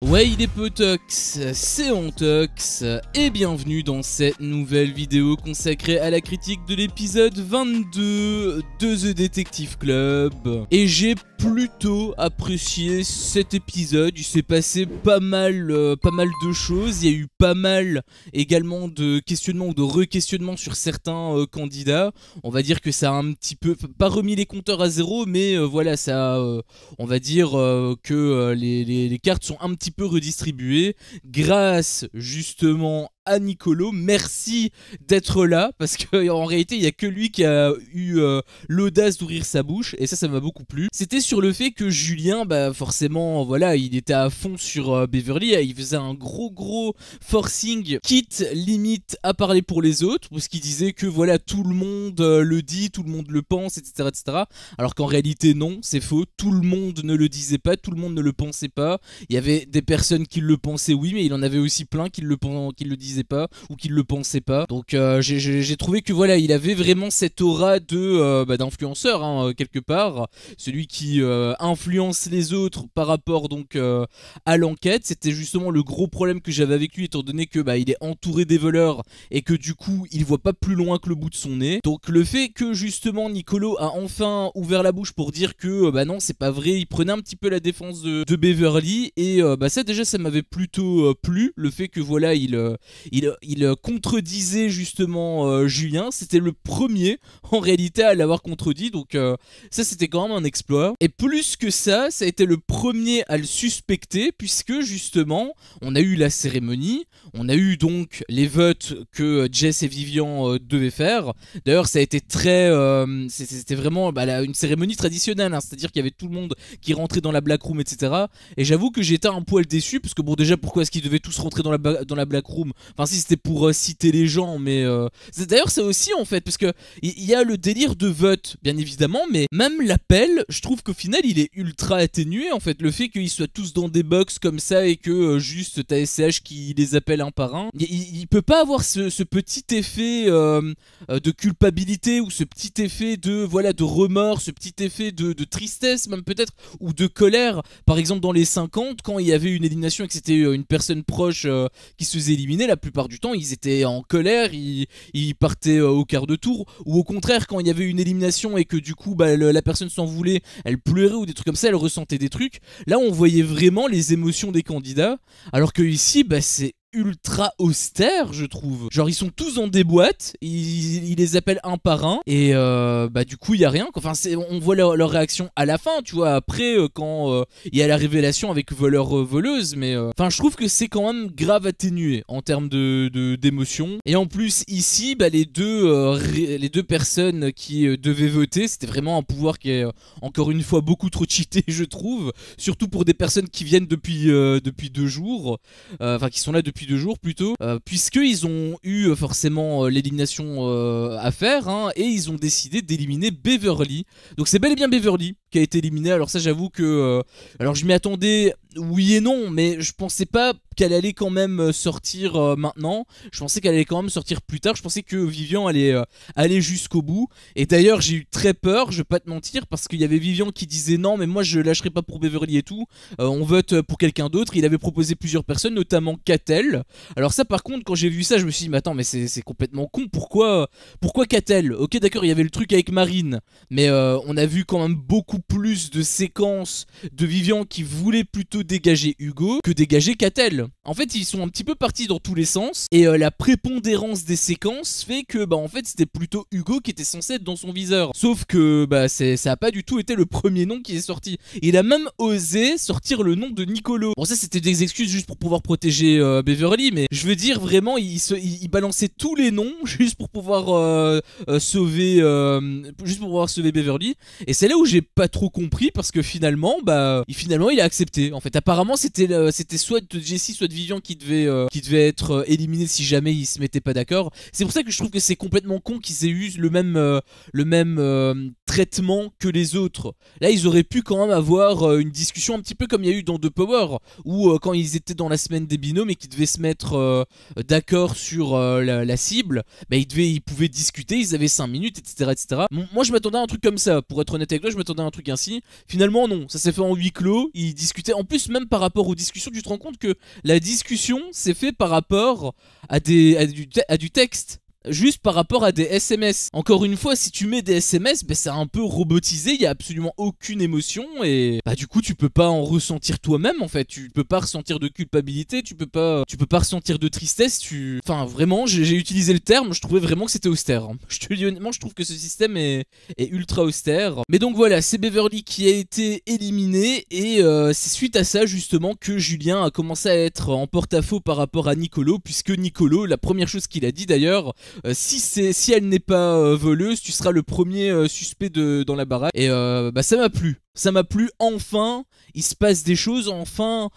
Ouais, il est Potox, c'est Ontox, et bienvenue dans cette nouvelle vidéo consacrée à la critique de l'épisode 22 de The Detective Club. Et j'ai plutôt apprécié cet épisode, il s'est passé pas mal de choses, il y a eu pas mal également de questionnements ou de re-questionnements sur certains candidats. On va dire que ça a un petit peu, pas remis les compteurs à zéro, mais voilà, ça a, on va dire que les cartes sont un petit peu redistribuées grâce justement à Nicolo. Merci d'être là, parce qu'en réalité il n'y a que lui qui a eu l'audace d'ouvrir sa bouche, et ça m'a beaucoup plu. C'était sur le fait que Julien, bah forcément voilà, il était à fond sur Beverly, il faisait un gros forcing, quitte limite à parler pour les autres, parce qu'il disait que voilà, tout le monde le dit, tout le monde le pense, etc. Alors qu'en réalité non, c'est faux, tout le monde ne le disait pas, tout le monde ne le pensait pas. Il y avait des personnes qui le pensaient, oui, mais il en avait aussi plein qui le disaient pas ou qui le pensaient pas. Donc j'ai trouvé que voilà, il avait vraiment cette aura de d'influenceur hein, quelque part, celui qui influence les autres par rapport donc à l'enquête. C'était justement le gros problème que j'avais avec lui, étant donné que il est entouré des voleurs et que du coup il voit pas plus loin que le bout de son nez. Donc le fait que justement Nicolo a enfin ouvert la bouche pour dire que non, c'est pas vrai, il prenait un petit peu la défense de Beverly, et ça déjà ça m'avait plutôt plu, le fait que voilà, il contredisait justement Julien. C'était le premier en réalité à l'avoir contredit, donc ça c'était quand même un exploit. Et plus que ça a été le premier à le suspecter, puisque justement on a eu la cérémonie, on a eu donc les votes que Jess et Vivian devaient faire. D'ailleurs ça a été très c'était vraiment une cérémonie traditionnelle hein, c'est à dire qu'il y avait tout le monde qui rentrait dans la black room, etc. Et j'avoue que j'étais un poil déçu, parce que bon, déjà pourquoi est-ce qu'ils devaient tous rentrer dans la black room? Enfin si, c'était pour citer les gens, mais d'ailleurs c'est aussi en fait, parce que il y a le délire de vote bien évidemment, mais même l'appel, je trouve qu'au final il est ultra atténué en fait. Le fait qu'ils soient tous dans des box comme ça et que juste t'as SCH qui les appelle un par un, il peut pas avoir ce petit effet de culpabilité, ou ce petit effet de voilà, de remords, ce petit effet de tristesse même peut-être, ou de colère. Par exemple dans les 50, quand il y avait une élimination et que c'était une personne proche qui se faisait éliminer, la plupart du temps ils étaient en colère, ils partaient au quart de tour. Ou au contraire, quand il y avait une élimination et que du coup la personne s'en voulait, elle pleurait ou des trucs comme ça, elle ressentait des trucs. Là on voyait vraiment les émotions des candidats, alors que ici c'est ultra austère, je trouve. Genre ils sont tous dans des boîtes, ils les appellent un par un, et du coup il y a rien. Enfin on voit leur réaction à la fin, tu vois, après quand il y a la révélation avec voleur-voleuse, mais enfin je trouve que c'est quand même grave atténué en termes d'émotion. Et en plus ici les deux personnes qui devaient voter, c'était vraiment un pouvoir qui est encore une fois beaucoup trop cheaté, je trouve, surtout pour des personnes qui viennent depuis 2 jours, enfin qui sont là depuis 2 jours plutôt, puisqu'ils ont eu forcément l'élimination à faire hein, et ils ont décidé d'éliminer Beverly. Donc c'est bel et bien Beverly qui a été éliminée. Alors ça j'avoue que alors je m'y attendais, oui et non, mais je pensais pas qu'elle allait quand même sortir maintenant. Je pensais qu'elle allait quand même sortir plus tard. Je pensais que Vivian allait aller jusqu'au bout. Et d'ailleurs j'ai eu très peur, je vais pas te mentir, parce qu'il y avait Vivian qui disait non mais moi je lâcherai pas pour Beverly et tout, on vote pour quelqu'un d'autre. Il avait proposé plusieurs personnes, notamment Catel. Alors ça par contre quand j'ai vu ça je me suis dit mais attends, mais c'est complètement con, pourquoi Catel? Ok d'accord, il y avait le truc avec Marine, mais on a vu quand même beaucoup plus de séquences de Vivian qui voulait plutôt dégager Hugo que dégager Catel. En fait ils sont un petit peu partis dans tous les sens, et la prépondérance des séquences fait que en fait c'était plutôt Hugo qui était censé être dans son viseur. Sauf que ça a pas du tout été le premier nom qui est sorti. Il a même osé sortir le nom de Nicolo. Bon ça c'était des excuses juste pour pouvoir protéger Beverly, mais je veux dire vraiment il balançait tous les noms juste pour pouvoir sauver Beverly. Et c'est là où j'ai pas trop compris, parce que finalement il a accepté. En fait apparemment c'était soit de Jessie soit de Vivian qui devait être éliminé si jamais ils se mettaient pas d'accord. C'est pour ça que je trouve que c'est complètement con qu'ils aient eu le même traitement que les autres. Là ils auraient pu quand même avoir une discussion un petit peu comme il y a eu dans The Power, où quand ils étaient dans la semaine des binômes et qu'ils devaient se mettre d'accord sur la cible, ils pouvaient discuter, ils avaient 5 minutes, etc. Moi je m'attendais à un truc comme ça, pour être honnête avec toi, je m'attendais à un truc truc ainsi. Finalement non, ça s'est fait en huis clos, ils discutaient, en plus même par rapport aux discussions, tu te rends compte que la discussion s'est fait par rapport à du texte. Juste par rapport à des SMS. Encore une fois, si tu mets des SMS, bah, c'est un peu robotisé, il n'y a absolument aucune émotion et bah du coup tu peux pas en ressentir toi-même en fait. Tu peux pas ressentir de culpabilité, tu peux pas ressentir de tristesse. Enfin vraiment, j'ai utilisé le terme, je trouvais vraiment que c'était austère. Je te dis honnêtement, je trouve que ce système est ultra austère. Mais donc voilà, c'est Beverly qui a été éliminé et c'est suite à ça justement que Julien a commencé à être en porte-à-faux par rapport à Nicolo, puisque Nicolo, la première chose qu'il a dit d'ailleurs, si elle n'est pas voleuse, tu seras le premier suspect dans la baraque. Et bah ça m'a plu. Ça m'a plu, enfin, il se passe des choses, enfin,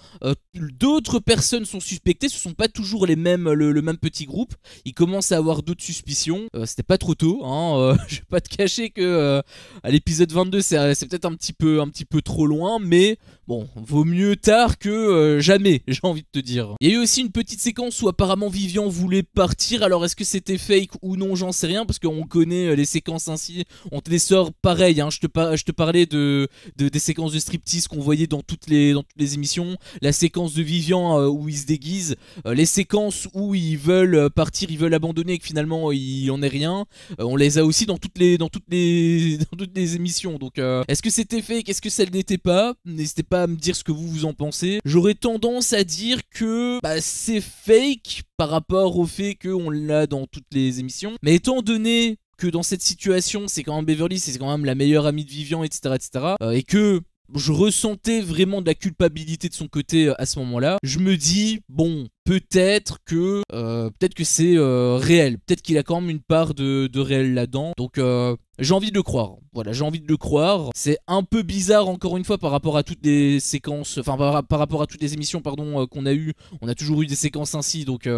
d'autres personnes sont suspectées, ce sont pas toujours les mêmes, le même petit groupe, il commence à avoir d'autres suspicions, c'était pas trop tôt, hein, je vais pas te cacher que à l'épisode 22 c'est peut-être un petit peu trop loin, mais bon, vaut mieux tard que jamais, j'ai envie de te dire. Il y a eu aussi une petite séquence où apparemment Vivian voulait partir, alors est-ce que c'était fake ou non, j'en sais rien, parce qu'on connaît les séquences ainsi, on te les sort pareil, hein, je te parlais des séquences de striptease qu'on voyait dans toutes les émissions, la séquence de Vivian où il se déguise, les séquences où ils veulent partir, ils veulent abandonner et que finalement il en est rien, on les a aussi dans toutes les émissions. Donc est-ce que c'était fake, est-ce que ça ne l'était pas? N'hésitez pas à me dire ce que vous en pensez. J'aurais tendance à dire que bah, c'est fake par rapport au fait qu'on l'a dans toutes les émissions, mais étant donné que dans cette situation, c'est quand même Beverly, c'est quand même la meilleure amie de Vivian, etc. Et que je ressentais vraiment de la culpabilité de son côté à ce moment-là, je me dis, bon, peut-être que c'est réel, peut-être qu'il a quand même une part de réel là-dedans, donc j'ai envie de le croire, voilà, j'ai envie de le croire. C'est un peu bizarre encore une fois par rapport à toutes les séquences, enfin par rapport à toutes les émissions pardon qu'on a eu, on a toujours eu des séquences ainsi, donc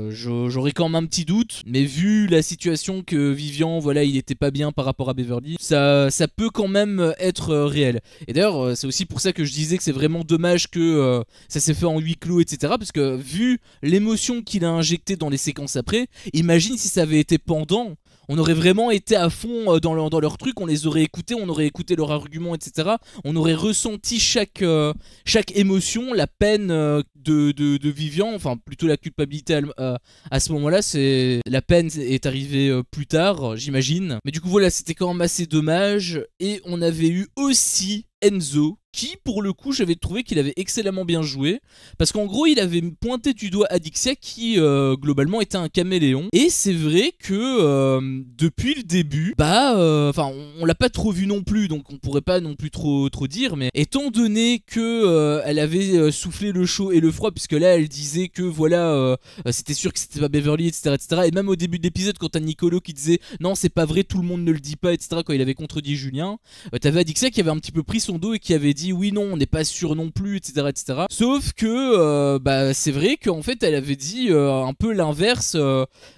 j'aurais quand même un petit doute, mais vu la situation que Vivian, voilà, il était pas bien par rapport à Beverly, ça peut quand même être réel. Et d'ailleurs c'est aussi pour ça que je disais que c'est vraiment dommage que ça s'est fait en huis clos, etc. Parce que vu l'émotion qu'il a injectée dans les séquences après, imagine si ça avait été pendant, on aurait vraiment été à fond dans leur truc, on les aurait écoutés, on aurait écouté leurs arguments, etc. On aurait ressenti chaque émotion, la peine de Vivian, enfin plutôt la culpabilité à ce moment-là, la peine est arrivée plus tard, j'imagine. Mais du coup voilà, c'était quand même assez dommage. Et on avait eu aussi Enzo, qui pour le coup j'avais trouvé qu'il avait excellemment bien joué, parce qu'en gros il avait pointé du doigt Adixia qui globalement était un caméléon, et c'est vrai que depuis le début, enfin on l'a pas trop vu non plus, donc on pourrait pas non plus trop dire, mais étant donné que elle avait soufflé le chaud et le froid, puisque là elle disait que voilà c'était sûr que c'était pas Beverly, etc., et même au début de l'épisode quand t'as Nicolo qui disait non c'est pas vrai, tout le monde ne le dit pas, etc., quand il avait contredit Julien, t'avais Adixia qui avait un petit peu pris son dos et qui avait dit oui non on n'est pas sûr non plus, etc., sauf que c'est vrai qu'en fait elle avait dit un peu l'inverse.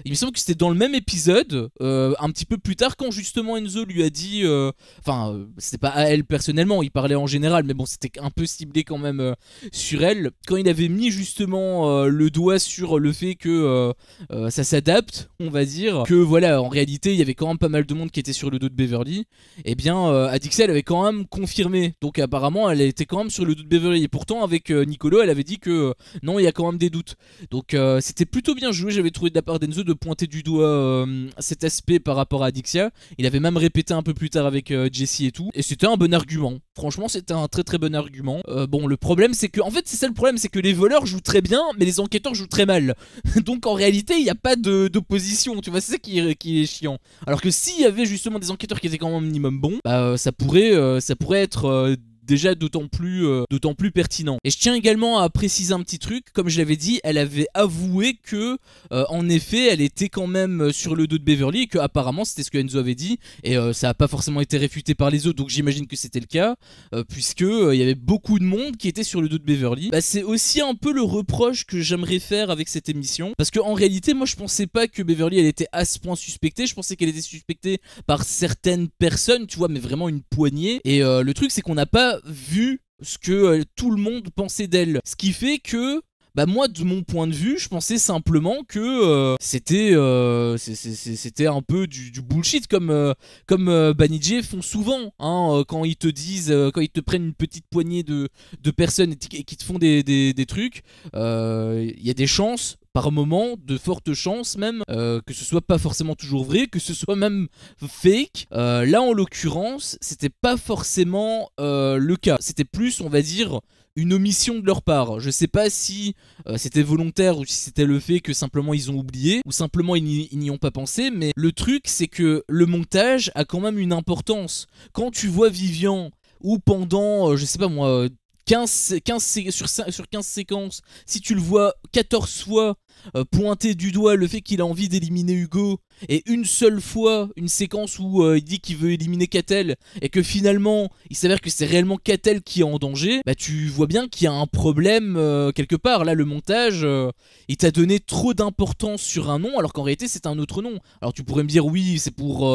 Il me semble que c'était dans le même épisode un petit peu plus tard, quand justement Enzo lui a dit enfin c'était pas à elle personnellement, il parlait en général, mais bon c'était un peu ciblé quand même sur elle, quand il avait mis justement le doigt sur le fait que ça s'adapte, on va dire, que voilà en réalité il y avait quand même pas mal de monde qui était sur le dos de Beverly, et bien Adixia elle avait quand même confirmé, donc apparemment elle était quand même sur le dos de Beverly, et pourtant avec Nicolo elle avait dit que non il y a quand même des doutes, donc c'était plutôt bien joué, j'avais trouvé de la part d'Enzo de pointer du doigt cet aspect par rapport à Adixia. Il avait même répété un peu plus tard avec Jessie et tout, et c'était un bon argument, franchement c'était un très très bon argument. Bon le problème c'est que, en fait c'est ça le problème, c'est que les voleurs jouent très bien mais les enquêteurs jouent très mal donc en réalité il n'y a pas d'opposition, tu vois, c'est ça qui est chiant, alors que s'il y avait justement des enquêteurs qui étaient quand même un minimum bons, ça pourrait être déjà d'autant plus pertinent. Et je tiens également à préciser un petit truc, comme je l'avais dit, elle avait avoué que en effet elle était quand même sur le dos de Beverly, et que apparemment c'était ce que Enzo avait dit, et ça n'a pas forcément été réfuté par les autres, donc j'imagine que c'était le cas, puisque il y avait beaucoup de monde qui était sur le dos de Beverly. C'est aussi un peu le reproche que j'aimerais faire avec cette émission, parce qu'en réalité moi je pensais pas que Beverly elle était à ce point suspectée, je pensais qu'elle était suspectée par certaines personnes, tu vois, mais vraiment une poignée, et le truc c'est qu'on n'a pas vu ce que tout le monde pensait d'elle, ce qui fait que bah moi de mon point de vue je pensais simplement que c'était un peu du bullshit comme Banijé font souvent hein, quand ils te disent, quand ils te prennent une petite poignée de personnes et qui te font des trucs, il y a des chances par moment, de fortes chances même, que ce soit pas forcément toujours vrai, que ce soit même fake. Là en l'occurrence c'était pas forcément le cas, c'était plus on va dire une omission de leur part. Je sais pas si c'était volontaire ou si c'était le fait que simplement ils ont oublié ou simplement ils n'y ont pas pensé, mais le truc c'est que le montage a quand même une importance. Quand tu vois Vivian ou pendant, je sais pas moi, 15 sur 15 séquences, si tu le vois 14 fois pointer du doigt le fait qu'il a envie d'éliminer Hugo, et une seule fois une séquence où il dit qu'il veut éliminer Catel et que finalement il s'avère que c'est réellement Catel qui est en danger, bah tu vois bien qu'il y a un problème quelque part. Là le montage il t'a donné trop d'importance sur un nom alors qu'en réalité c'est un autre nom. Alors tu pourrais me dire oui c'est pour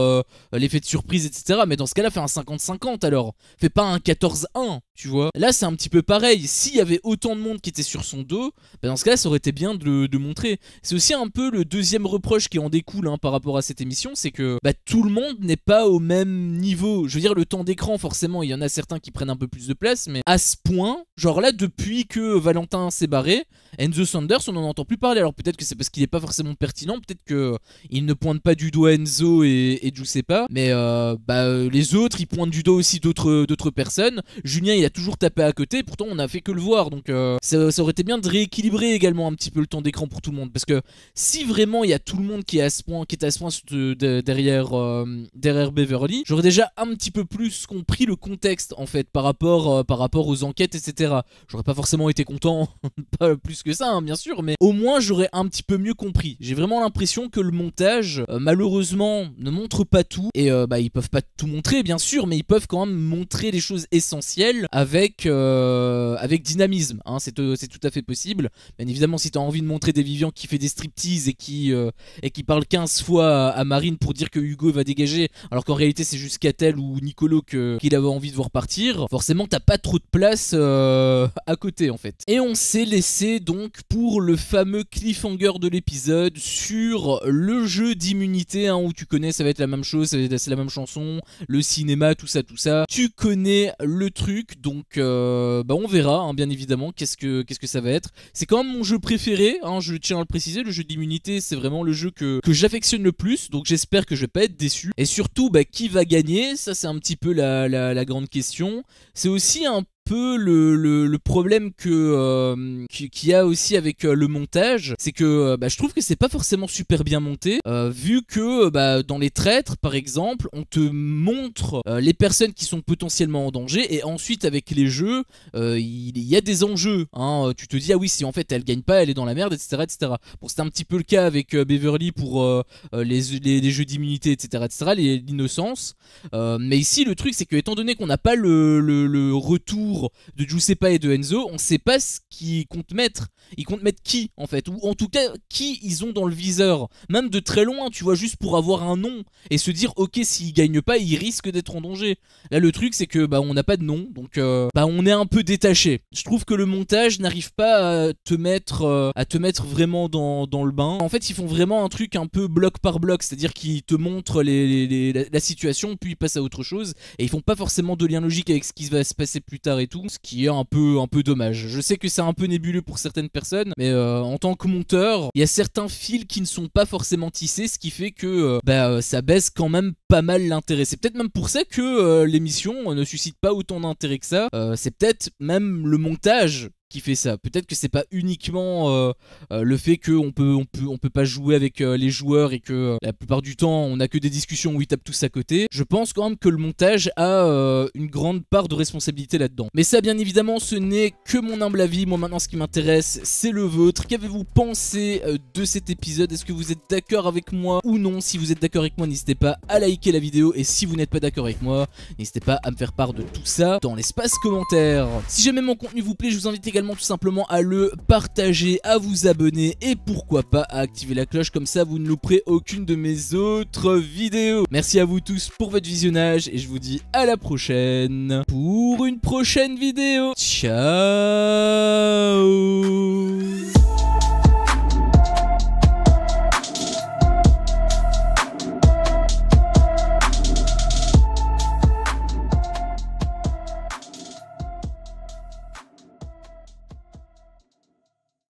l'effet de surprise etc, mais dans ce cas là fais un 50-50 alors, fais pas un 14-1 tu vois. Là c'est un petit peu pareil, s'il y avait autant de monde qui était sur son dos, bah dans ce cas là ça aurait été bien de montrer. C'est aussi un peu le deuxième reproche qui en découle hein, par rapport à cette émission, c'est que bah, tout le monde n'est pas au même niveau. Je veux dire le temps d'écran forcément il y en a certains qui prennent un peu plus de place, mais à ce point, genre là depuis que Valentin s'est barré, Enzo Sanders on n'en entend plus parler. Alors peut-être que c'est parce qu'il est pas forcément pertinent, peut-être qu'il ne pointe pas du doigt Enzo et Giuseppa, mais les autres ils pointent du doigt aussi d'autres personnes. Julien il a toujours tapé à côté, pourtant on a fait que le voir, donc ça aurait été bien de rééquilibrer également un petit peu le temps d'écran pour tout le monde, parce que si vraiment il y a tout le monde qui est à ce point derrière Beverly, j'aurais déjà un petit peu plus compris le contexte en fait par rapport aux enquêtes etc. J'aurais pas forcément été content pas plus que ça hein, bien sûr, mais au moins j'aurais un petit peu mieux compris. J'ai vraiment l'impression que le montage malheureusement ne montre pas tout, et ils peuvent pas tout montrer bien sûr, mais ils peuvent quand même montrer les choses essentielles avec dynamisme hein, c'est tout à fait possible. Bien évidemment si t'as envie de montrer des Vivian qui fait des striptease et qui parle 15 fois à Marine pour dire que Hugo va dégager alors qu'en réalité c'est juste Catel ou Nicolo qu'il avait envie de voir partir, forcément t'as pas trop de place à côté en fait. Et on s'est laissé donc pour le fameux cliffhanger de l'épisode sur le jeu d'immunité hein, où tu connais ça va être la même chose, c'est la même chanson, le cinéma, tout ça, tu connais le truc, donc on verra hein, bien évidemment qu'est-ce que ça va être. C'est quand même mon jeu préféré hein, je tiens à le préciser, le jeu d'immunité c'est vraiment le jeu que j'affectionne le plus, donc j'espère que je vais pas être déçu. Et surtout qui va gagner, ça c'est un petit peu la grande question. C'est aussi un peu le problème qu'il y a aussi avec le montage, c'est que je trouve que c'est pas forcément super bien monté, vu que dans les traîtres par exemple on te montre les personnes qui sont potentiellement en danger, et ensuite avec les jeux il y a des enjeux hein, tu te dis ah oui si en fait elle gagne pas elle est dans la merde etc. Bon c'était un petit peu le cas avec Beverly pour les jeux d'immunité etc. l'innocence, mais ici le truc c'est que étant donné qu'on n'a pas le retour de Giuseppa et de Enzo, on sait pas ce qu'ils comptent mettre. Ils comptent mettre qui en fait, ou en tout cas qui ils ont dans le viseur, même de très loin tu vois, juste pour avoir un nom et se dire ok s'ils gagnent pas ils risquent d'être en danger. Là le truc c'est que on n'a pas de nom, donc on est un peu détaché. Je trouve que le montage n'arrive pas à te mettre vraiment dans le bain. En fait ils font vraiment un truc un peu bloc par bloc, c'est à dire qu'ils te montrent la situation puis ils passent à autre chose, et ils font pas forcément de lien logique avec ce qui va se passer plus tard et tout, ce qui est un peu dommage. Je sais que c'est un peu nébuleux pour certaines personnes, mais en tant que monteur, il y a certains fils qui ne sont pas forcément tissés, ce qui fait que ça baisse quand même pas mal l'intérêt. C'est peut-être même pour ça que l'émission ne suscite pas autant d'intérêt que ça. C'est peut-être même le montage qui fait ça. Peut-être que c'est pas uniquement le fait qu'on peut pas jouer avec les joueurs et que la plupart du temps on a que des discussions où ils tapent tous à côté. Je pense quand même que le montage a une grande part de responsabilité là-dedans. Mais ça bien évidemment ce n'est que mon humble avis. Moi maintenant ce qui m'intéresse c'est le vôtre. Qu'avez-vous pensé de cet épisode? Est-ce que vous êtes d'accord avec moi ou non? Si vous êtes d'accord avec moi n'hésitez pas à liker la vidéo, et si vous n'êtes pas d'accord avec moi n'hésitez pas à me faire part de tout ça dans l'espace commentaire. Si jamais mon contenu vous plaît, je vous invite également tout simplement à le partager, à vous abonner et pourquoi pas à activer la cloche, comme ça vous ne louperez aucune de mes autres vidéos. Merci à vous tous pour votre visionnage et je vous dis à la prochaine pour une prochaine vidéo. Ciao.